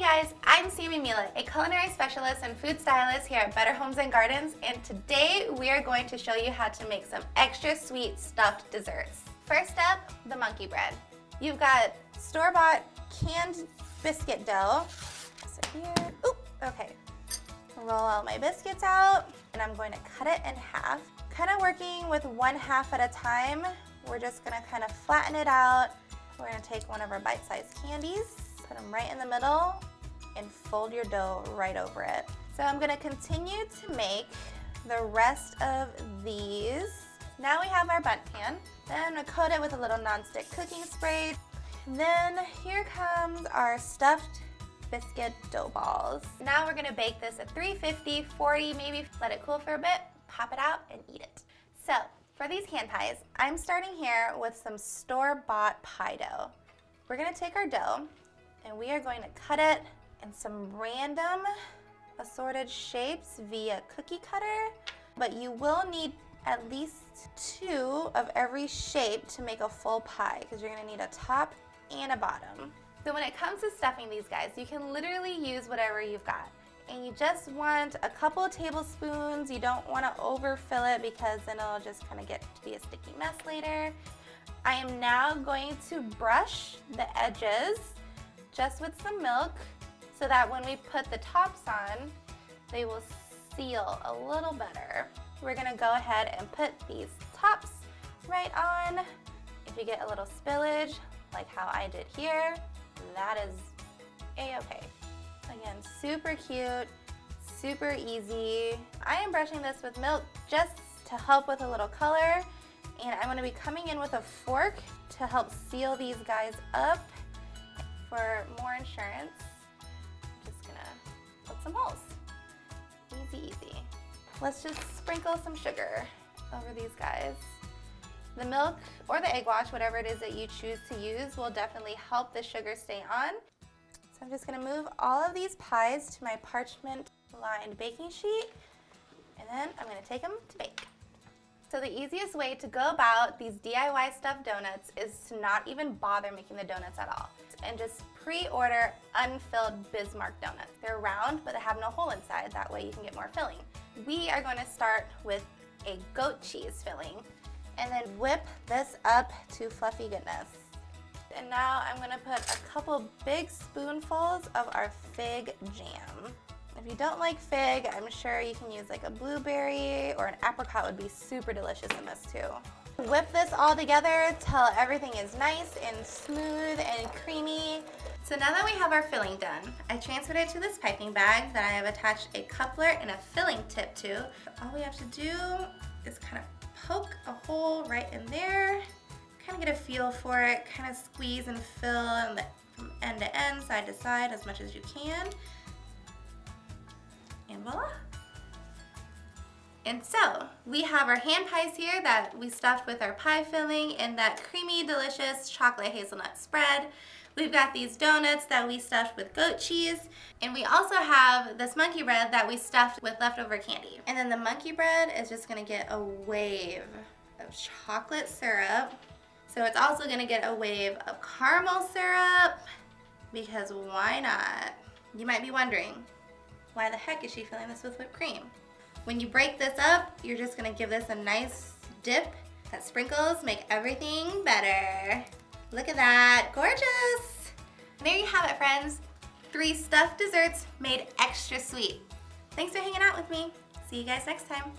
guys, I'm Sammy, a culinary specialist and food stylist here at Better Homes and Gardens, and today we are going to show you how to make some extra sweet stuffed desserts. First up, the monkey bread. You've got store-bought canned biscuit dough. So here, okay. Roll all my biscuits out, and I'm going to cut it in half. Kind of working with 1/2 at a time. We're just gonna kind of flatten it out. We're gonna take one of our bite-sized candies, put them right in the middle, and fold your dough right over it. So I'm gonna continue to make the rest of these. Now we have our bundt pan. Then I'm gonna coat it with a little nonstick cooking spray. Then here comes our stuffed biscuit dough balls. Now we're gonna bake this at 350, 40, maybe let it cool for a bit, pop it out, and eat it. So for these hand pies, I'm starting here with some store-bought pie dough. We're gonna take our dough and we are going to cut it in some random assorted shapes via cookie cutter, but you will need at least 2 of every shape to make a full pie because you're gonna need a top and a bottom. So when it comes to stuffing these guys, you can literally use whatever you've got. And you just want a couple of tablespoons. You don't want to overfill it because then it'll just kind of get to be a sticky mess later. I am now going to brush the edges just with some milk so that when we put the tops on, they will seal a little better. We're going to go ahead and put these tops right on. If you get a little spillage, like how I did here, that is a-okay. Again, super cute, super easy. I am brushing this with milk just to help with a little color, and I'm going to be coming in with a fork to help seal these guys up for more insurance. I'm just going to put some holes. Easy, easy. Let's just sprinkle some sugar over these guys. The milk or the egg wash, whatever it is that you choose to use, will definitely help the sugar stay on. So I'm just going to move all of these pies to my parchment-lined baking sheet, and then I'm going to take them to bake. So the easiest way to go about these DIY stuffed donuts is to not even bother making the donuts at all, and just pre-order unfilled Bismarck donuts. They're round, but they have no hole inside. That way you can get more filling. We are going to start with a goat cheese filling, and then whip this up to fluffy goodness. And now I'm gonna put a couple big spoonfuls of our fig jam. If you don't like fig, I'm sure you can use like a blueberry or an apricot would be super delicious in this too. Whip this all together till everything is nice and smooth and creamy. So now that we have our filling done, I transferred it to this piping bag that I have attached a coupler and a filling tip to. All we have to do is kind of poke a hole right in there. Kind of get a feel for it, kind of squeeze and fill from end to end, side to side as much as you can. And voila. And so, we have our hand pies here that we stuffed with our pie filling and that creamy, delicious chocolate hazelnut spread. We've got these donuts that we stuffed with goat cheese, and we also have this monkey bread that we stuffed with leftover candy. And then the monkey bread is just gonna get a wave of chocolate syrup. So it's also gonna get a wave of caramel syrup, because why not? You might be wondering, why the heck is she filling this with whipped cream? When you break this up, you're just gonna give this a nice dip. That sprinkles make everything better. Look at that, gorgeous. And there you have it, friends. 3 stuffed desserts made extra sweet. Thanks for hanging out with me. See you guys next time.